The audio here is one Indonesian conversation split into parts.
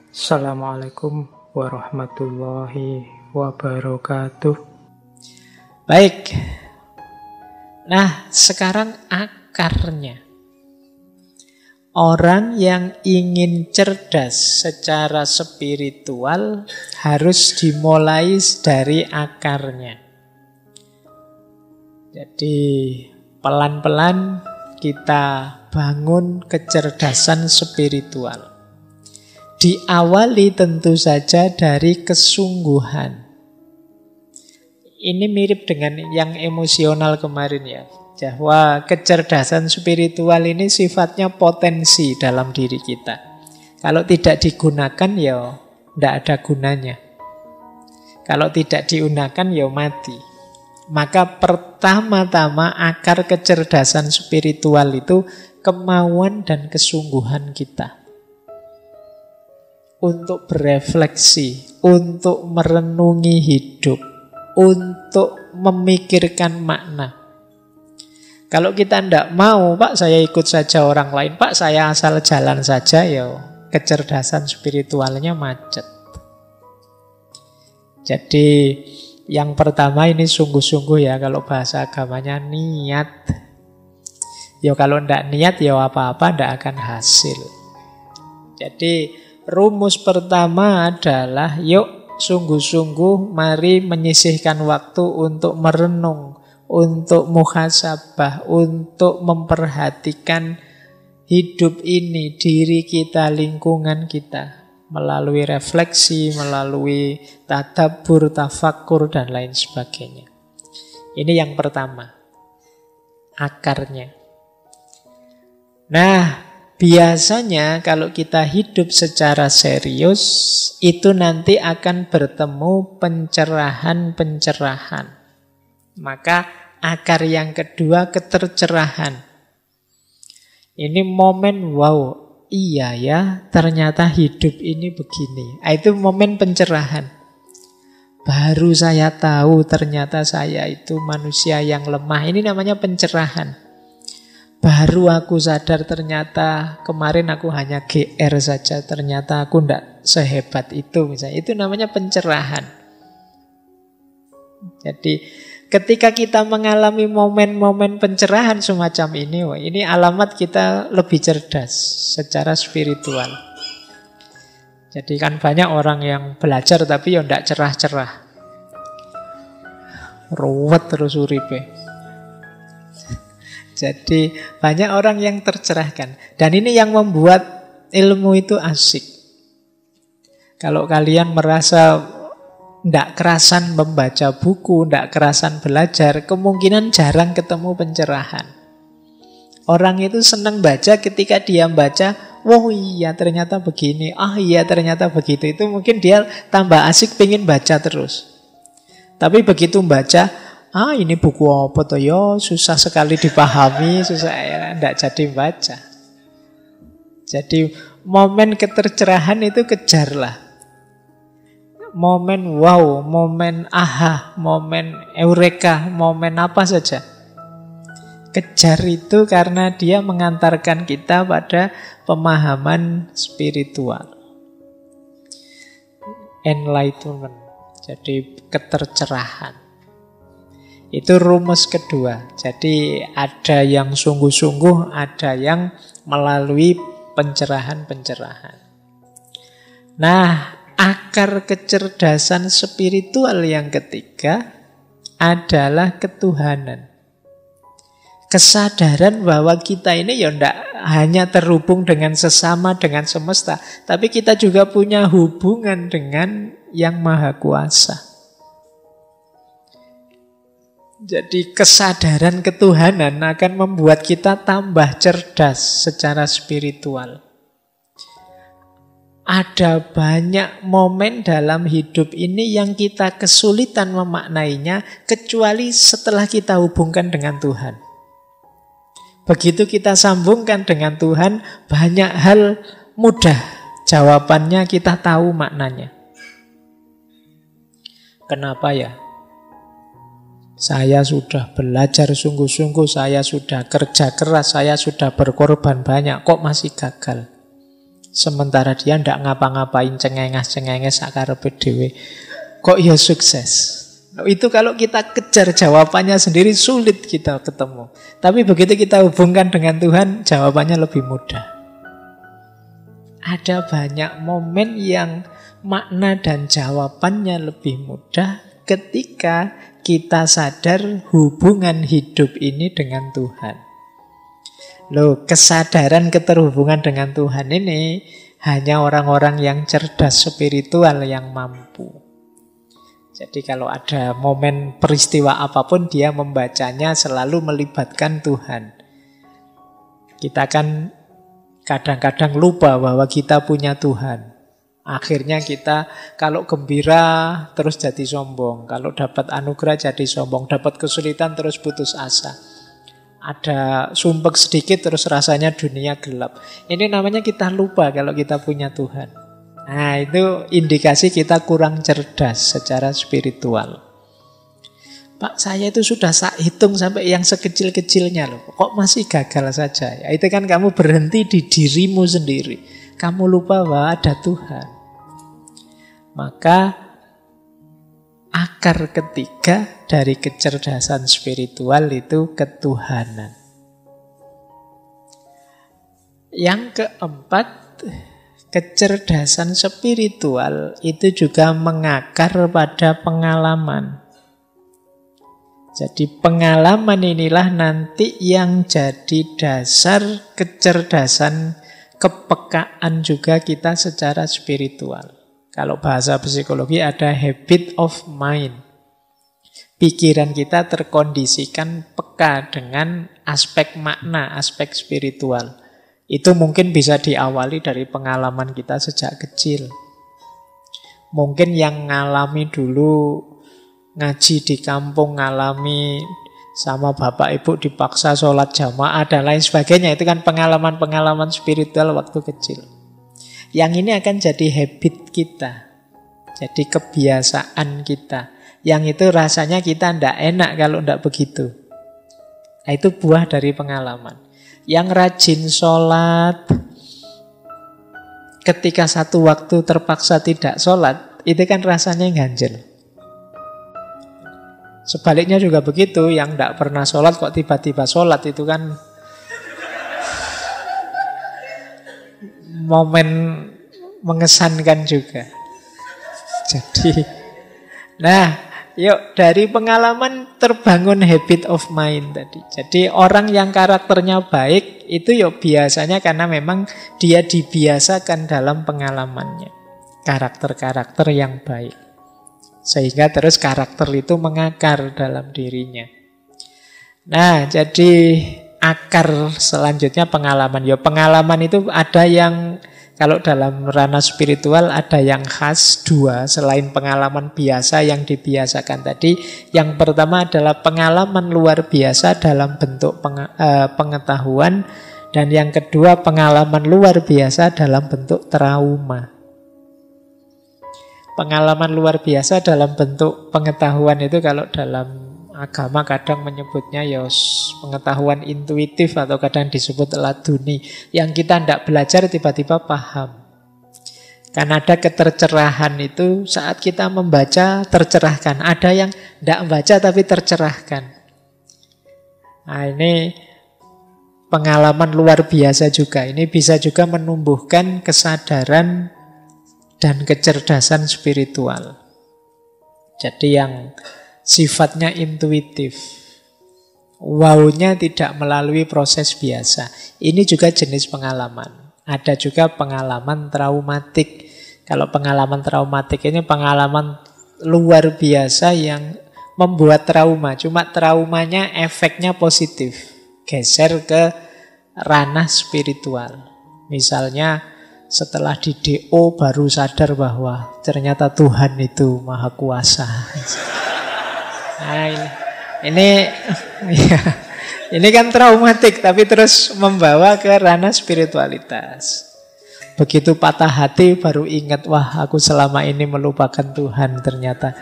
Assalamualaikum warahmatullahi wabarakatuh. Baik. Nah, sekarang akarnya. Orang yang ingin cerdas secara spiritual harus dimulai dari akarnya. Jadi, pelan-pelan kita bangun kecerdasan spiritual. Diawali tentu saja dari kesungguhan. Ini mirip dengan yang emosional kemarin ya. Bahwa kecerdasan spiritual ini sifatnya potensi dalam diri kita. Kalau tidak digunakan ya tidak ada gunanya. Kalau tidak digunakan ya mati. Maka pertama-tama akar kecerdasan spiritual itu kemauan dan kesungguhan kita. Untuk berefleksi, untuk merenungi hidup, untuk memikirkan makna. Kalau kita tidak mau, Pak saya ikut saja orang lain, Pak saya asal jalan saja, ya kecerdasan spiritualnya macet. Jadi yang pertama ini sungguh-sungguh ya, kalau bahasa agamanya niat. Ya kalau tidak niat ya apa-apa tidak akan hasil. Jadi rumus pertama adalah yuk sungguh-sungguh mari menyisihkan waktu untuk merenung, untuk muhasabah, untuk memperhatikan hidup ini, diri kita, lingkungan kita. Melalui refleksi, melalui tadabbur, tafakkur, dan lain sebagainya. Ini yang pertama, akarnya. Nah, biasanya kalau kita hidup secara serius, itu nanti akan bertemu pencerahan-pencerahan. Maka akar yang kedua, ketercerahan. Ini momen, wow, iya ya, ternyata hidup ini begini. Itu momen pencerahan. Baru saya tahu ternyata saya itu manusia yang lemah. Ini namanya pencerahan. Baru aku sadar ternyata kemarin aku hanya GR saja, ternyata aku tidak sehebat itu misalnya. Itu namanya pencerahan. Jadi ketika kita mengalami momen-momen pencerahan semacam ini alamat kita lebih cerdas secara spiritual. Jadi kan banyak orang yang belajar tapi ya tidak cerah-cerah. Ruwet terus uripe. Jadi banyak orang yang tercerahkan. Dan ini yang membuat ilmu itu asik. Kalau kalian merasa tidak kerasan membaca buku, tidak kerasan belajar, kemungkinan jarang ketemu pencerahan. Orang itu senang baca ketika dia baca, oh iya ternyata begini, iya ternyata begitu. Itu mungkin dia tambah asik pengen baca terus. Tapi begitu baca, ini buku apa toh ya, susah sekali dipahami, susah ya, tidak jadi baca. Jadi momen ketercerahan itu kejarlah. Momen wow, momen aha, momen eureka, momen apa saja. Kejar itu karena dia mengantarkan kita pada pemahaman spiritual. Enlightenment, jadi ketercerahan. Itu rumus kedua. Jadi ada yang sungguh-sungguh, ada yang melalui pencerahan-pencerahan. Nah, akar kecerdasan spiritual yang ketiga adalah ketuhanan. Kesadaran bahwa kita ini ya tidak hanya terhubung dengan sesama, dengan semesta, tapi kita juga punya hubungan dengan Yang Maha Kuasa. Jadi kesadaran ketuhanan akan membuat kita tambah cerdas secara spiritual. Ada banyak momen dalam hidup ini yang kita kesulitan memaknainya kecuali setelah kita hubungkan dengan Tuhan. Begitu kita sambungkan dengan Tuhan, banyak hal mudah jawabannya, kita tahu maknanya. Kenapa ya? Saya sudah belajar sungguh-sungguh, saya sudah kerja keras, saya sudah berkorban banyak, kok masih gagal? Sementara dia ndak ngapa-ngapain, cengenges-cengenges sakarepe dhewe. Kok ya sukses? Itu kalau kita kejar jawabannya sendiri sulit kita ketemu. Tapi begitu kita hubungkan dengan Tuhan, jawabannya lebih mudah. Ada banyak momen yang makna dan jawabannya lebih mudah ketika kita sadar hubungan hidup ini dengan Tuhan. Loh, kesadaran keterhubungan dengan Tuhan ini hanya orang-orang yang cerdas spiritual yang mampu. Jadi kalau ada momen peristiwa apapun, dia membacanya selalu melibatkan Tuhan. Kita kan kadang-kadang lupa bahwa kita punya Tuhan. Akhirnya kita kalau gembira terus jadi sombong. Kalau dapat anugerah jadi sombong. Dapat kesulitan terus putus asa. Ada sumpek sedikit terus rasanya dunia gelap. Ini namanya kita lupa kalau kita punya Tuhan. Nah, itu indikasi kita kurang cerdas secara spiritual. Pak, saya itu sudah hitung sampai yang sekecil-kecilnya loh. Kok masih gagal saja? Ya, itu kan kamu berhenti di dirimu sendiri. Kamu lupa bahwa ada Tuhan. Maka akar ketiga dari kecerdasan spiritual itu ketuhanan. Yang keempat, kecerdasan spiritual itu juga mengakar pada pengalaman. Jadi pengalaman inilah nanti yang jadi dasar kecerdasan, kepekaan juga kita secara spiritual. Kalau bahasa psikologi ada habit of mind. Pikiran kita terkondisikan peka dengan aspek makna, aspek spiritual. Itu mungkin bisa diawali dari pengalaman kita sejak kecil. Mungkin yang ngalami dulu ngaji di kampung, ngalami sama bapak ibu dipaksa sholat jamaah dan lain sebagainya. Itu kan pengalaman-pengalaman spiritual waktu kecil. Yang ini akan jadi habit kita. Jadi kebiasaan kita. Yang itu rasanya kita ndak enak kalau ndak begitu. Nah, itu buah dari pengalaman. Yang rajin sholat, ketika satu waktu terpaksa tidak sholat, itu kan rasanya ganjel. Sebaliknya juga begitu, yang tidak pernah sholat kok tiba-tiba sholat, itu kan momen mengesankan juga. Jadi, yuk dari pengalaman terbangun habit of mind tadi. Jadi orang yang karakternya baik itu yuk biasanya karena memang dia dibiasakan dalam pengalamannya. Karakter-karakter yang baik. Sehingga terus karakter itu mengakar dalam dirinya. Nah, jadi akar selanjutnya pengalaman. Ya pengalaman itu ada yang kalau dalam ranah spiritual ada yang khas dua selain pengalaman biasa yang dibiasakan tadi. Yang pertama adalah pengalaman luar biasa dalam bentuk pengetahuan. Dan yang kedua pengalaman luar biasa dalam bentuk trauma. Pengalaman luar biasa dalam bentuk pengetahuan itu kalau dalam agama kadang menyebutnya ya pengetahuan intuitif atau kadang disebut laduni. Yang kita tidak belajar tiba-tiba paham. Karena ada ketercerahan itu saat kita membaca tercerahkan. Ada yang tidak membaca tapi tercerahkan. Nah ini pengalaman luar biasa juga. Ini bisa juga menumbuhkan kesadaran dan kecerdasan spiritual. Jadi yang sifatnya intuitif. Wow-nya tidak melalui proses biasa. Ini juga jenis pengalaman. Ada juga pengalaman traumatik. Kalau pengalaman traumatik ini pengalaman luar biasa yang membuat trauma. Cuma traumanya efeknya positif. Geser ke ranah spiritual. Misalnya setelah di DO baru sadar bahwa ternyata Tuhan itu maha kuasa. Nah ini kan traumatik tapi terus membawa ke ranah spiritualitas. Begitu patah hati baru ingat, wah aku selama ini melupakan Tuhan ternyata.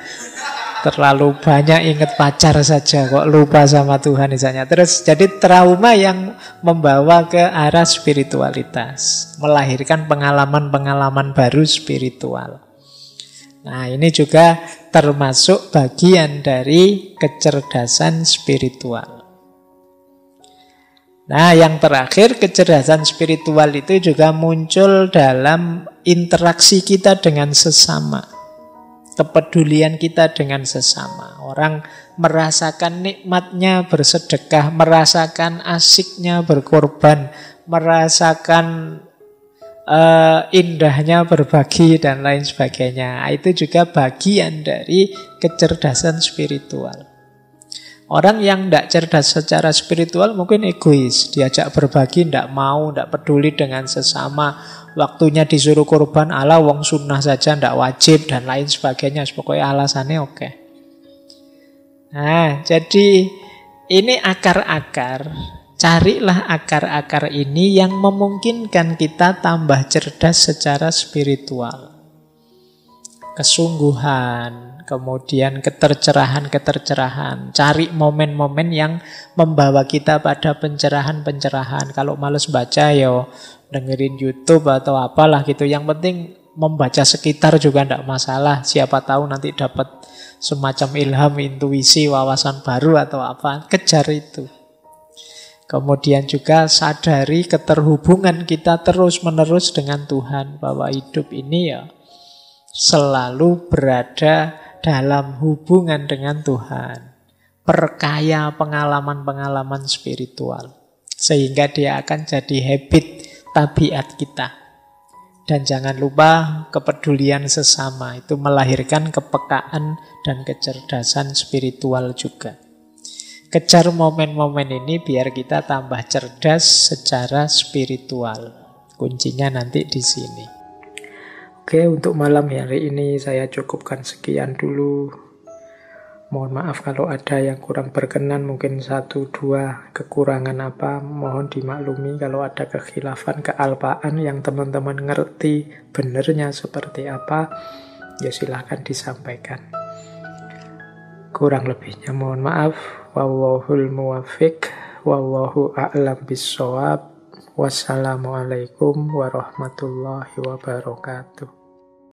Terlalu banyak ingat pacar saja kok lupa sama Tuhan misalnya. Terus jadi trauma yang membawa ke arah spiritualitas, melahirkan pengalaman-pengalaman baru spiritual. Nah, ini juga termasuk bagian dari kecerdasan spiritual. Nah, yang terakhir, kecerdasan spiritual itu juga muncul dalam interaksi kita dengan sesama. Kepedulian kita dengan sesama. Orang merasakan nikmatnya bersedekah, merasakan asiknya berkorban, merasakan indahnya berbagi dan lain sebagainya. Itu juga bagian dari kecerdasan spiritual. Orang yang tidak cerdas secara spiritual mungkin egois, diajak berbagi tidak mau, tidak peduli dengan sesama, waktunya disuruh korban, ala wong sunnah saja tidak wajib dan lain sebagainya. Pokoknya alasannya oke. Nah, jadi ini akar-akar. Carilah akar-akar ini yang memungkinkan kita tambah cerdas secara spiritual. Kesungguhan, kemudian ketercerahan. Cari momen-momen yang membawa kita pada pencerahan-pencerahan. Kalau males baca, ya dengerin YouTube atau apalah gitu. Yang penting membaca sekitar juga tidak masalah. Siapa tahu nanti dapat semacam ilham, intuisi, wawasan baru atau apa. Kejar itu. Kemudian juga sadari keterhubungan kita terus-menerus dengan Tuhan. Bahwa hidup ini ya selalu berada dalam hubungan dengan Tuhan. Perkaya pengalaman-pengalaman spiritual. Sehingga dia akan jadi habit, tabiat kita. Dan jangan lupa kepedulian sesama. Itu melahirkan kepekaan dan kecerdasan spiritual juga. Kejar momen-momen ini biar kita tambah cerdas secara spiritual. Kuncinya nanti di sini. Oke, untuk malam hari ini saya cukupkan sekian dulu. Mohon maaf kalau ada yang kurang berkenan, mungkin 1-2 kekurangan apa, mohon dimaklumi. Kalau ada kekhilafan, kealpaan yang teman-teman ngerti benernya seperti apa, ya silahkan disampaikan. Kurang lebihnya mohon maaf. Wallahul muwaffiq, wallahu a'lam bissawab. Wassalamualaikum warahmatullahi wabarakatuh.